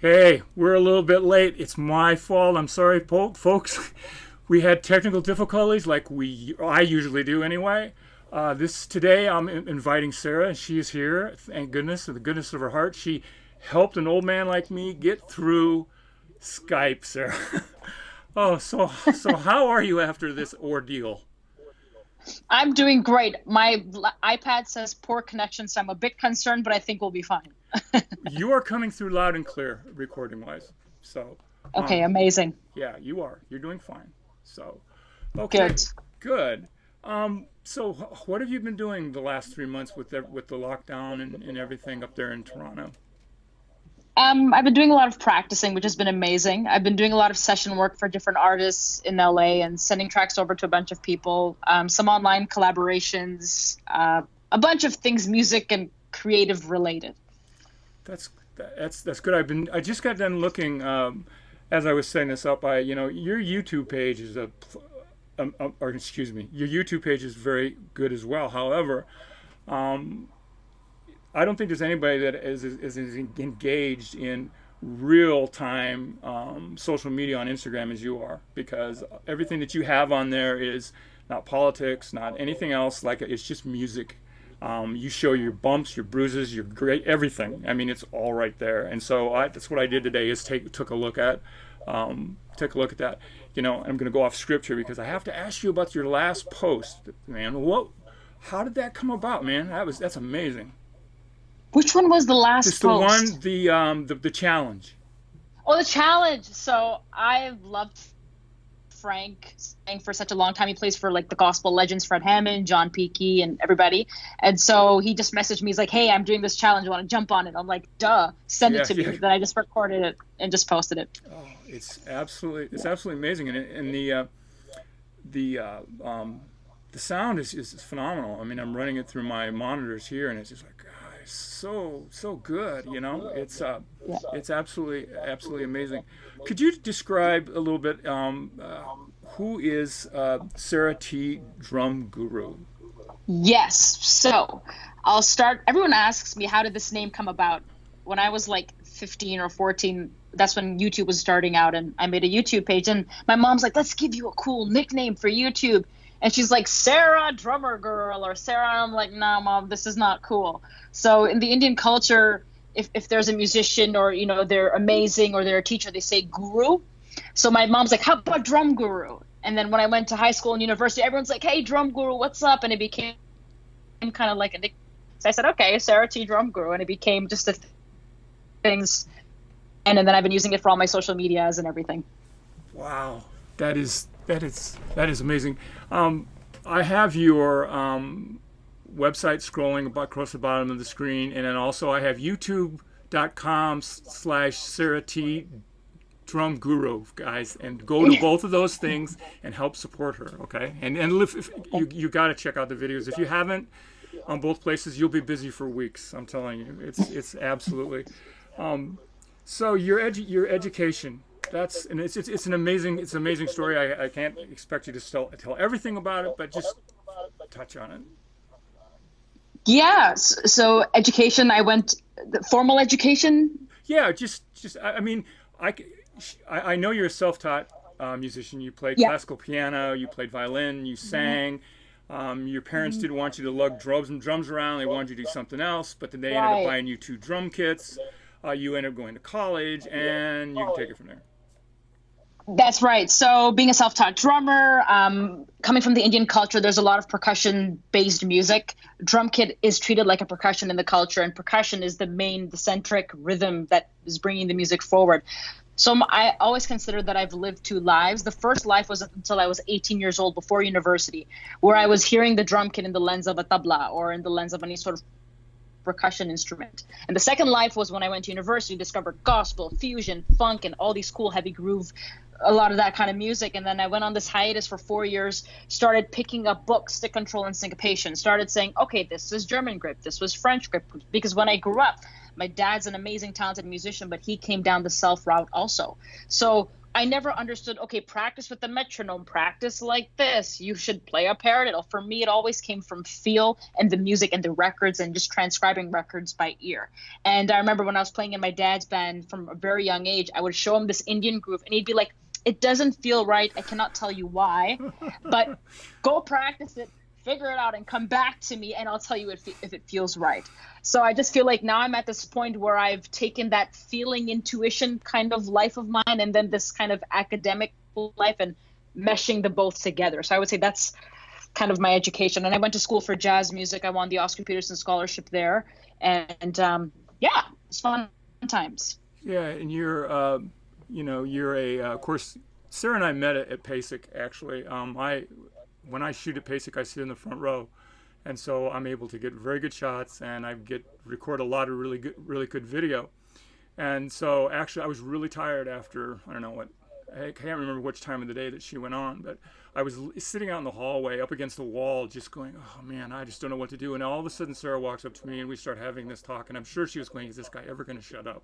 Hey, we're a little bit late. It's my fault. I'm sorry, folks. We had technical difficulties, like I usually do anyway. This today, I'm inviting Sarah, and she is here. Thank goodness, of the goodness of her heart, she helped an old man like me get through Skype, Sarah. Oh, so how are you after this ordeal? I'm doing great. My iPad says poor connection, so I'm a bit concerned, but I think we'll be fine. You are coming through loud and clear, recording wise. So, Okay, um, amazing. yeah, you are. You're doing fine. So, okay, Good. good. So what have you been doing the last 3 months with the lockdown and everything up there in Toronto? I've been doing a lot of practicing, which has been amazing. I've been doing a lot of session work for different artists in LA and sending tracks over to a bunch of people. Some online collaborations, a bunch of things, music and creative related. That's that's good. I just got done looking as I was setting this up. Your YouTube page is or excuse me, your YouTube page is very good as well. However, um, I don't think there's anybody that is engaged in real time social media on Instagram as you are, because everything that you have on there is not politics, not anything else. Like, it's just music. You show your bumps, your bruises, your great everything. I mean, it's all right there. And so that's what I did today, is take a look at that. I'm going to go off script here because I have to ask you about your last post, man. How did that come about, man? That's amazing. Which one was the It's last the one, post? the challenge. Oh, the challenge. So I've loved Frank sang for such a long time. He plays for like the gospel legends, Fred Hammond, John Peakey, and everybody. And so he just messaged me. He's like, "Hey, I'm doing this challenge. Want to jump on it?" I'm like, "Duh, send it Yeah, to me." yeah. Then I just recorded it and just posted it. Oh, it's absolutely amazing, and the the sound is phenomenal. I mean, I'm running it through my monitors here, and it's just like, God, it's so good. Yeah. It's absolutely amazing. Could you describe a little bit, who is Sarah T. Drum Guru? Yes. So I'll start. Everyone asks me, how did this name come about? When I was like 15 or 14, that's when YouTube was starting out, and I made a YouTube page. And my mom's like, "Let's give you a cool nickname for YouTube." And she's like, "Sarah Drummer Girl," or Sarah. And I'm like, "No, mom, this is not cool." So in the Indian culture, if there's a musician, or they're amazing, or they're a teacher, they say guru. So my mom's like, "How about drum guru?" And then when I went to high school and university, everyone's like, "Hey, drum guru, what's up?" And it became kind of like a nickname. So I said, "Okay, Sarah T. Drum Guru," and it became just a things. And then I've been using it for all my social medias and everything. Wow, that is amazing. I have your website scrolling across the bottom of the screen, and then also I have youtube.com/ Sarah T. Drum Guru, guys, and go to both of those things and help support her, okay? And if you got to check out the videos. If you haven't, on both places, you'll be busy for weeks. I'm telling you, it's absolutely. Um, so your education, it's an amazing story. I can't expect you to tell everything about it, but just touch on it. Yeah. So education, I went the formal education. Yeah, just I mean, I I know you're a self-taught musician. You played Yeah. classical piano, you played violin, you sang. Your parents didn't want you to lug drums around. They wanted you to do something else, but then they ended up Right. buying you two drum kits. You ended up going to college, and you can take it from there. That's right. So being a self-taught drummer, coming from the Indian culture, there's a lot of percussion-based music. Drum kit is treated like a percussion in the culture, and percussion is the centric rhythm that is bringing the music forward. So I always consider that I've lived two lives. The first life was until I was 18 years old, before university, where I was hearing the drum kit in the lens of a tabla or in the lens of any sort of percussion instrument. And the second life was when I went to university, discovered gospel, fusion, funk, and all these cool heavy groove, a lot of that kind of music. And then I went on this hiatus for 4 years, started picking up books, stick control and syncopation, started saying, okay, this is German grip, this was French grip. Because when I grew up, my dad's an amazing, talented musician, but he came down the self route also. So I never understood, okay, practice with the metronome, practice like this. You should play a paradiddle. For me, it always came from feel and the music and the records and just transcribing records by ear. And I remember when I was playing in my dad's band from a very young age, I would show him this Indian groove and he'd be like, it doesn't feel right. I cannot tell you why, but go practice it, figure it out, and come back to me, and I'll tell you if it feels right. So I just feel like now I'm at this point where I've taken that feeling, intuition kind of life of mine, and then this kind of academic life, and meshing the both together. So I would say that's kind of my education. And I went to school for jazz music. I won the Oscar Peterson Scholarship there, and yeah, it's fun times. Yeah, and you're of course, Sarah and I met at PASIC actually. When I shoot at PASIC, I sit in the front row, and so I'm able to get very good shots, and I record a lot of really good video. And so actually, I was really tired after, I don't know what, I can't remember which time of the day that she went on, but I was sitting out in the hallway up against the wall, just going, oh man, I just don't know what to do. And all of a sudden, Sarah walks up to me, and we start having this talk, and I'm sure she was going, is this guy ever going to shut up?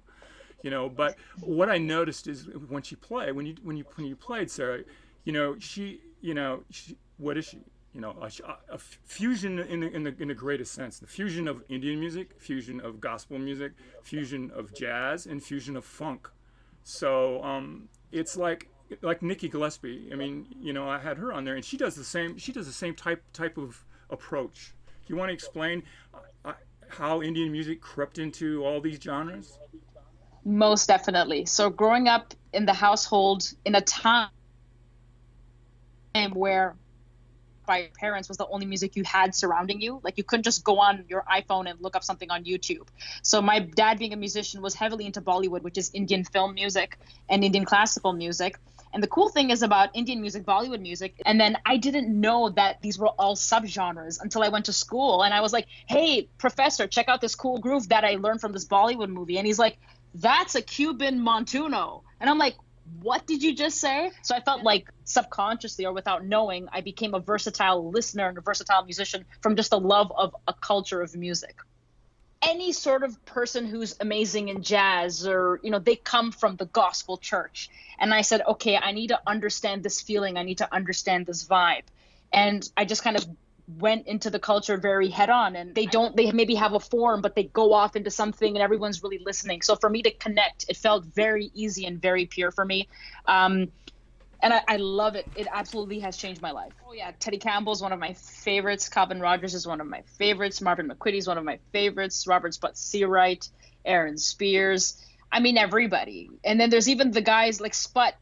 But what I noticed is when you played, Sarah, she what is she? A fusion in the greatest sense. The fusion of Indian music, fusion of gospel music, fusion of jazz, and fusion of funk. So it's like Nikki Gillespie. I mean, I had her on there, and she does the same. She does the same type of approach. Do you want to explain how Indian music crept into all these genres? Most definitely. So growing up in the household in a time where by your parents was the only music you had surrounding you. Like you couldn't just go on your iPhone and look up something on YouTube. So my dad, being a musician, was heavily into Bollywood, which is Indian film music and Indian classical music. And the cool thing is about Indian music, Bollywood music, and then I didn't know that these were all subgenres until I went to school. And I was like, hey, professor, check out this cool groove that I learned from this Bollywood movie. And he's like, that's a Cuban montuno. And I'm like, what did you just say? So I felt like subconsciously or without knowing, I became a versatile listener and a versatile musician from just a love of a culture of music. Any sort of person who's amazing in jazz or, they come from the gospel church. And I said, okay, I need to understand this feeling. I need to understand this vibe. And I just kind of went into the culture very head on, and they maybe have a form, but they go off into something and everyone's really listening. So for me to connect, it felt very easy and very pure for me. And I love it. It absolutely has changed my life. Oh yeah, Teddy Campbell's one of my favorites. Calvin Rogers is one of my favorites. Marvin McQuitty is one of my favorites. Robert Sput Seawright, Aaron Spears. I mean, everybody. And then there's even the guys like Sput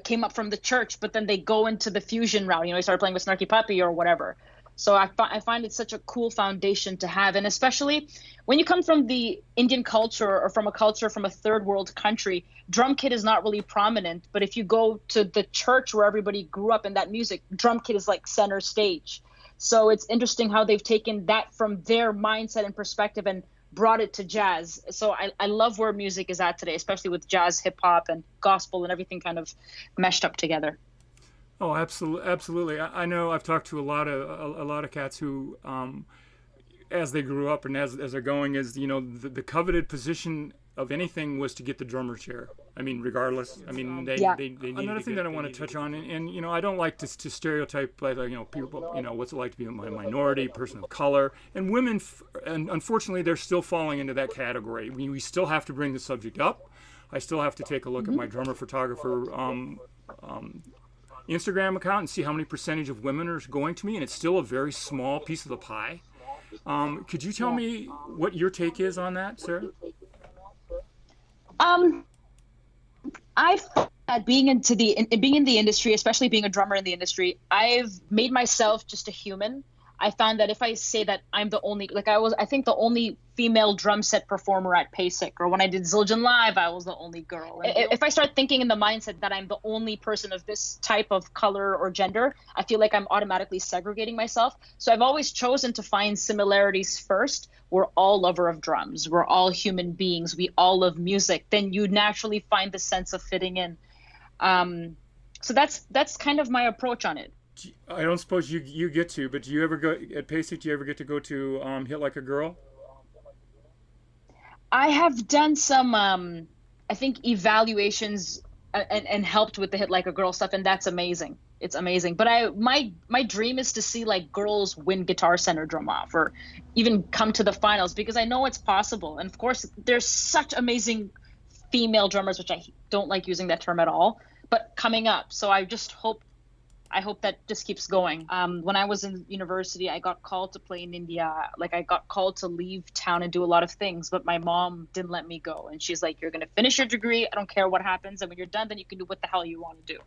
came up from the church, but then they go into the fusion route. He started playing with Snarky Puppy or whatever. So I find it such a cool foundation to have. And especially when you come from the Indian culture or from a culture from a third world country, drum kit is not really prominent. But if you go to the church where everybody grew up in that music, drum kit is like center stage. So it's interesting how they've taken that from their mindset and perspective and brought it to jazz. So I love where music is at today, especially with jazz, hip hop, and gospel and everything kind of meshed up together. Oh, absolutely. I know I've talked to a lot of cats who, as they grew up and as they're going, is the coveted position of anything was to get the drummer chair. I mean, regardless. I mean, they another thing that I want to touch on, and I don't like to stereotype people. What's it like to be a minority, person of color, and women. And unfortunately, they're still falling into that category. We still have to bring the subject up. I still have to take a look at my drummer photographer Instagram account and see how many percentage of women are going to me, and it's still a very small piece of the pie. Could you tell me what your take is on that, Sarah? I thought that being in the industry, especially being a drummer in the industry, I've made myself just a human. I found that if I say that I'm the only, I think the only female drum set performer at PASIC, or when I did Zildjian Live, I was the only girl. If I start thinking in the mindset that I'm the only person of this type of color or gender, I feel like I'm automatically segregating myself. So I've always chosen to find similarities first. We're all lover of drums. We're all human beings. We all love music. Then you naturally find the sense of fitting in. So that's kind of my approach on it. I don't suppose you get to, but do you ever go at PASIC? Do you ever get to go to Hit Like a Girl? I have done some, I think, evaluations and helped with the Hit Like a Girl stuff, and that's amazing. It's amazing. But my dream is to see like girls win Guitar Center Drum Off or even come to the finals, because I know it's possible. And of course, there's such amazing female drummers, which I don't like using that term at all, but coming up. So I hope that just keeps going. When I was in university, I got called to play in India. Like I got called to leave town and do a lot of things, but my mom didn't let me go. And she's like, you're going to finish your degree. I don't care what happens. And when you're done, then you can do what the hell you want to do.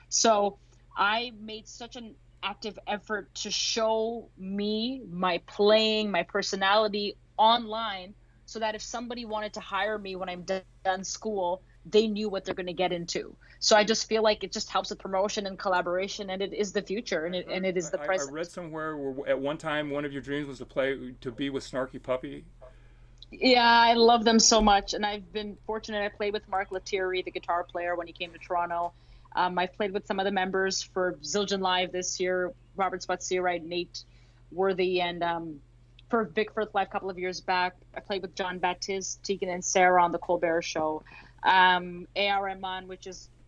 So I made such an active effort to show me my playing, my personality online, so that if somebody wanted to hire me when I'm done school, they knew what they're going to get into. So I just feel like it just helps with promotion and collaboration, and it is the future, and it is the present. I read somewhere where at one time one of your dreams was to be with Snarky Puppy. Yeah, I love them so much, and I've been fortunate. I played with Mark Lettieri, the guitar player, when he came to Toronto. I've played with some of the members for Zildjian Live this year, Robert Spot-Seawright, Nate Worthy, and for Vic Firth Live a couple of years back, I played with John Baptiste, Tegan and Sarah on the Colbert Show. A.R. Rahman,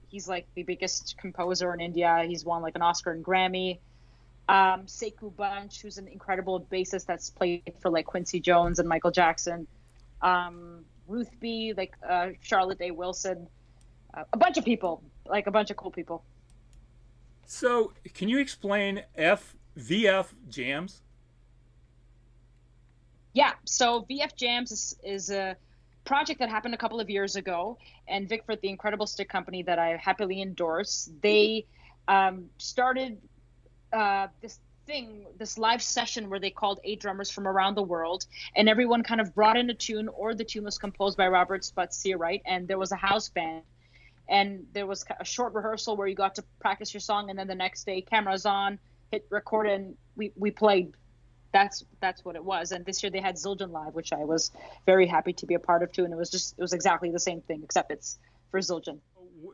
he's like the biggest composer in India. He's won like an Oscar and Grammy. Sekou Bunch, who's an incredible bassist that's played for like Quincy Jones and Michael Jackson. Ruth B, like Charlotte A. Wilson. A bunch of people, like a bunch of cool people. So, can you explain VF Jams? Yeah, so VF Jams is a project that happened a couple of years ago, and Vic Firth, the incredible stick company that I happily endorse, they started this live session where they called 8 drummers from around the world, and everyone kind of brought in a tune, or the tune was composed by Robert Spot-Seawright, and there was a house band. And there was a short rehearsal where you got to practice your song, and then the next day, cameras on, hit record, and we played. That's what it was. And this year they had Zildjian Live, which I was very happy to be a part of too. And it was exactly the same thing, except it's for Zildjian.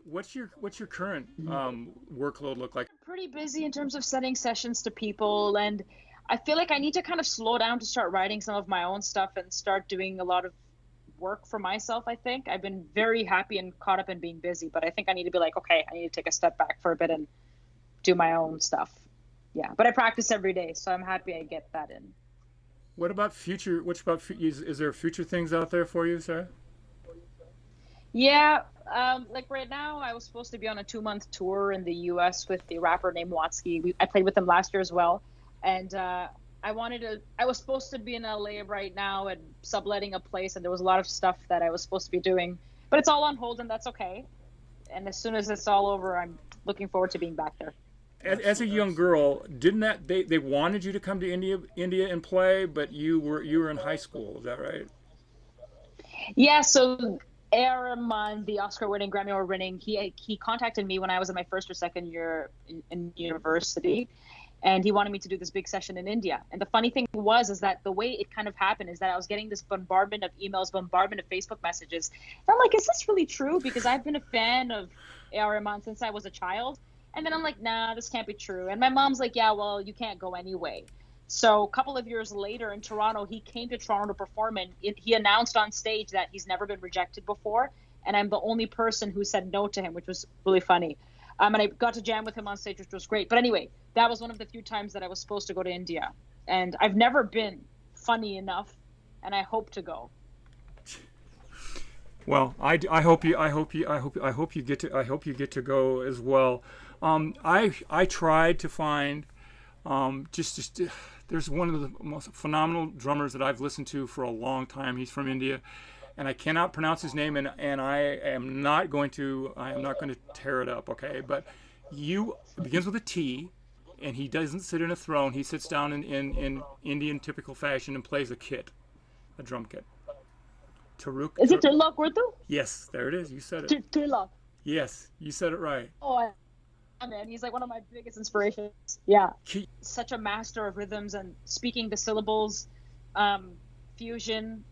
What's your current workload look like? I'm pretty busy in terms of setting sessions to people, and I feel like I need to kind of slow down to start writing some of my own stuff and start doing a lot of work for myself. I think I've been very happy and caught up in being busy, but I think I need to be like, okay, I need to take a step back for a bit and do my own stuff. Yeah, but I practice every day, so I'm happy I get that in. What about future? Is there future things out there for you, Sarah? Yeah, like right now, I was supposed to be on a 2-month tour in the U.S. with the rapper named Watsky. I played with him last year as well, and I was supposed to be in LA right now and subletting a place, and there was a lot of stuff that I was supposed to be doing, but it's all on hold, and that's okay. And as soon as it's all over, I'm looking forward to being back there. As a young girl, didn't they wanted you to come to India and play, but you were in high school, is that right? Yeah, so A.R. Rahman, the Oscar-winning, Grammy-winning, he contacted me when I was in my first or second year in university. And he wanted me to do this big session in India. And the funny thing is that the way it kind of happened is that I was getting this bombardment of emails, bombardment of Facebook messages. And I'm like, is this really true? Because I've been a fan of A.R. Rahman since I was a child. And then I'm like, nah, this can't be true. And my mom's like, yeah, well, you can't go anyway. So a couple of years later in Toronto, he came to Toronto to perform, and he announced on stage that he's never been rejected before. And I'm the only person who said no to him, which was really funny. And I got to jam with him on stage, which was great. But anyway, that was one of the few times that I was supposed to go to India. And I've never been, funny enough, and I hope to go. Well, I hope you get to go as well. I tried to find there's one of the most phenomenal drummers that I've listened to for a long time. He's from India, and I cannot pronounce his name, and I am not going to tear it up, okay? But it begins with a T, and he doesn't sit in a throne. He sits down in Indian typical fashion and plays a drum kit. Is it Tilak Urdu? Yes, there it is. You said it. Tilak. Yes, you said it right. Oh, man, he's like one of my biggest inspirations. Yeah, such a master of rhythms and speaking the syllables, fusion,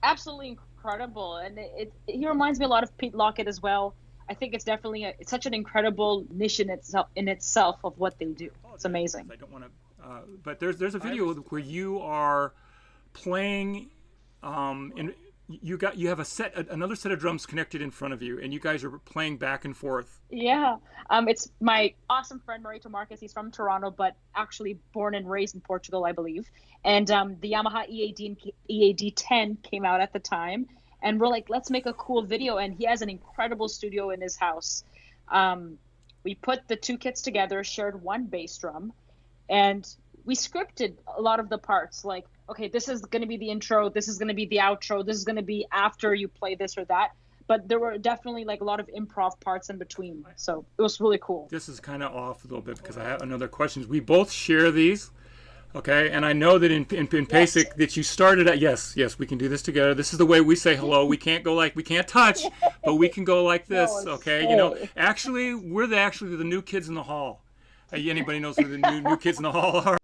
absolutely incredible. And he reminds me a lot of Pete Lockett as well. I think it's definitely it's such an incredible niche in itself of what they do. It's amazing. I don't want to, but there's a video where you are playing you have another set of drums connected in front of you, and you guys are playing back and forth. Yeah. It's my awesome friend Marito Marquez. He's from Toronto, but actually born and raised in Portugal, I believe. And the Yamaha EAD 10 came out at the time, and we're like, let's make a cool video. And he has an incredible studio in his house. We put the two kits together, shared one bass drum, and we scripted a lot of the parts. Like, okay, this is going to be the intro, this is going to be the outro, this is going to be after you play this or that. But there were definitely like a lot of improv parts in between. So it was really cool. This is kind of off a little bit because I have another question. We both share these, okay? And I know that in basic that you started at, yes, we can do this together. This is the way we say hello. We can't go like, we can't touch, but we can go like this, okay? You know, actually, we're the new kids in the hall. Anybody knows who the new kids in the hall are?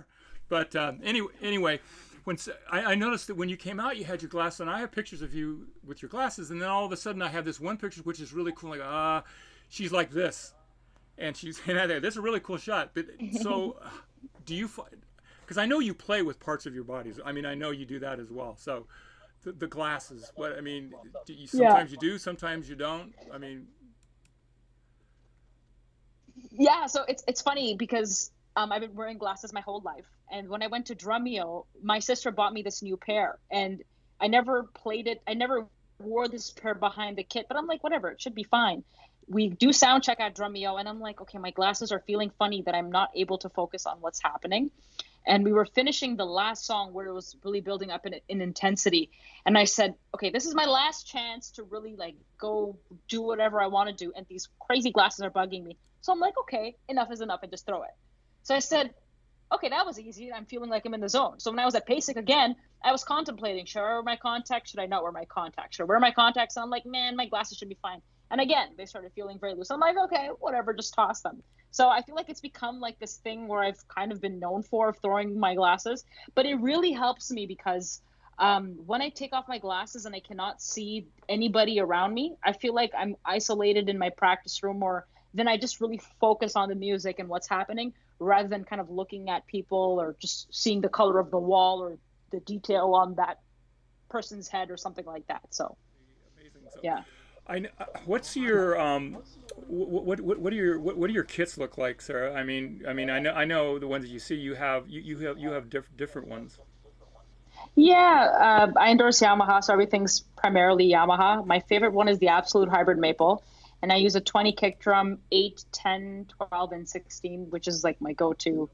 But anyway, I noticed that when you came out, you had your glasses, and I have pictures of you with your glasses, and then all of a sudden I have this one picture which is really cool. Like, she's like this, and she's there. This is a really cool shot. But so, do you? Because I know you play with parts of your bodies. I mean, I know you do that as well. So, the glasses. What I mean, sometimes you do, sometimes you don't. I mean, yeah. So it's funny because I've been wearing glasses my whole life. And when I went to Drumeo, my sister bought me this new pair. And I never played it. I never wore this pair behind the kit. But I'm like, whatever, it should be fine. We do sound check at Drumeo. And I'm like, okay, my glasses are feeling funny that I'm not able to focus on what's happening. And we were finishing the last song where it was really building up in intensity. And I said, okay, this is my last chance to really like go do whatever I want to do. And these crazy glasses are bugging me. So I'm like, okay, enough is enough, and just throw it. So I said, okay, that was easy. I'm feeling like I'm in the zone. So when I was at PASIC again, I was contemplating, should I wear my contacts? Should I not wear my contacts? Should I wear my contacts? And I'm like, man, my glasses should be fine. And again, they started feeling very loose. I'm like, okay, whatever, just toss them. So I feel like it's become like this thing where I've kind of been known for throwing my glasses. But it really helps me because when I take off my glasses and I cannot see anybody around me, I feel like I'm isolated in my practice room, or then I just really focus on the music and what's happening rather than kind of looking at people or just seeing the color of the wall or the detail on that person's head or something like that. So, amazing. So, yeah. What's your what do your kits look like, Sarah? I mean, I know the ones that you see. You have different ones. Yeah, I endorse Yamaha, so everything's primarily Yamaha. My favorite one is the Absolute Hybrid Maple, and I use a 20 kick drum, 8, 10, 12, and 16, which is like my go-to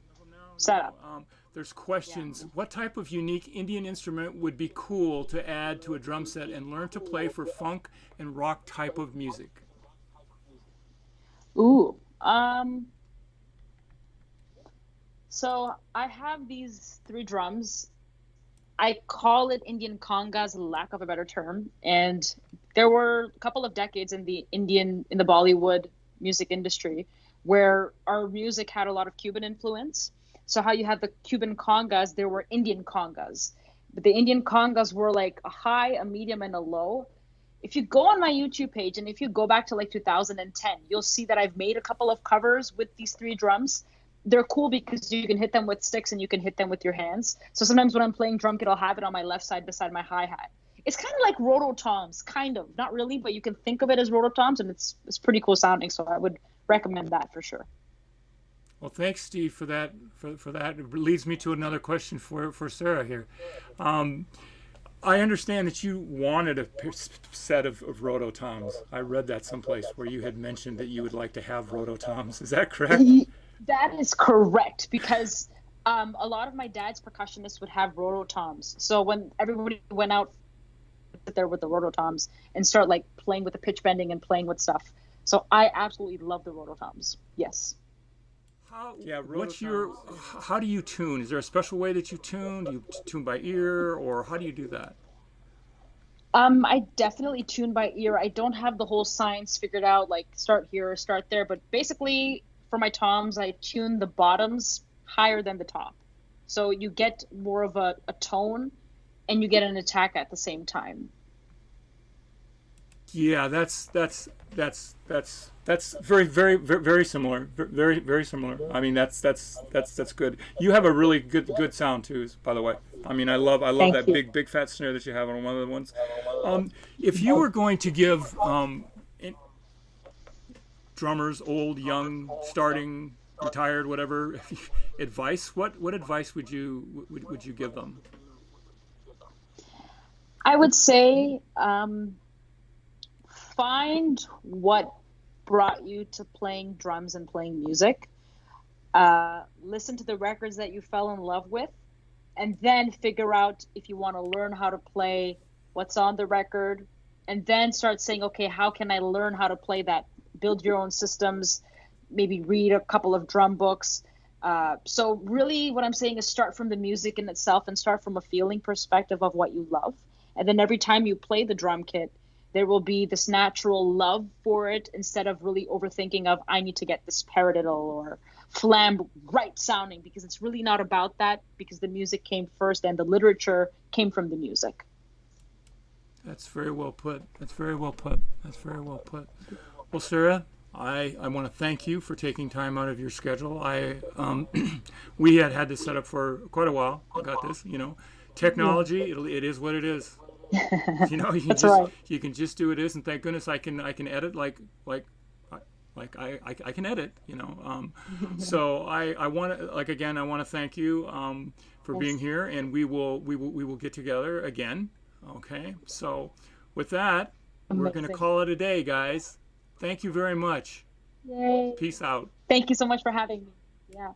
setup. There's questions. What type of unique Indian instrument would be cool to add to a drum set and learn to play for funk and rock type of music? Ooh, so I have these 3 drums. I call it Indian congas, lack of a better term. And there were a couple of decades in the Bollywood music industry where our music had a lot of Cuban influence. So how you had the Cuban congas, there were Indian congas. But the Indian congas were like a high, a medium, and a low. If you go on my YouTube page and if you go back to like 2010, you'll see that I've made a couple of covers with these 3 drums. They're cool because you can hit them with sticks and you can hit them with your hands. So sometimes when I'm playing drum kit, I'll have it on my left side beside my hi-hat. It's kind of like rototoms, kind of. Not really, but you can think of it as rototoms, and it's pretty cool sounding. So I would recommend that for sure. Well, thanks, Steve, for that. For that, it leads me to another question for Sarah here. I understand that you wanted a set of rototoms. I read that someplace where you had mentioned that you would like to have rototoms. Is that correct? That is correct, because a lot of my dad's percussionists would have rototoms. So when everybody went out there with the rototoms and start like playing with the pitch bending and playing with stuff. So I absolutely love the rototoms. Yes. How do you tune? Is there a special way that you tune? Do you tune by ear, or how do you do that? I definitely tune by ear. I don't have the whole science figured out, like start here or start there, but basically for my toms, I tune the bottoms higher than the top. So you get more of a tone and you get an attack at the same time. Yeah, that's That's very similar. Very similar. I mean, that's good. You have a really good sound too, by the way. I mean, I love Thank that you. big fat snare that you have on one of the ones. If you were going to give drummers, old, young, starting, retired, whatever, advice, what advice would you give them? I would say find what brought you to playing drums and playing music. Listen to the records that you fell in love with, and then figure out if you want to learn how to play what's on the record, and then start saying, okay, how can I learn how to play that? Build your own systems, maybe read a couple of drum books. So really what I'm saying is start from the music in itself and start from a feeling perspective of what you love. And then every time you play the drum kit, there will be this natural love for it instead of really overthinking of, I need to get this paradiddle or flam right sounding, because it's really not about that, because the music came first and the literature came from the music. That's very well put. That's very well put. That's very well put. Well, Sarah, I want to thank you for taking time out of your schedule. We had this set up for quite a while. I got this, technology. It is what it is. That's right. You can just do it is, and thank goodness I can edit I can edit. So I want to again I want to thank you for being here, and we will get together again. Okay. So with that, we're going to call it a day, guys. Thank you very much. Yay. Peace out. Thank you so much for having me. Yeah.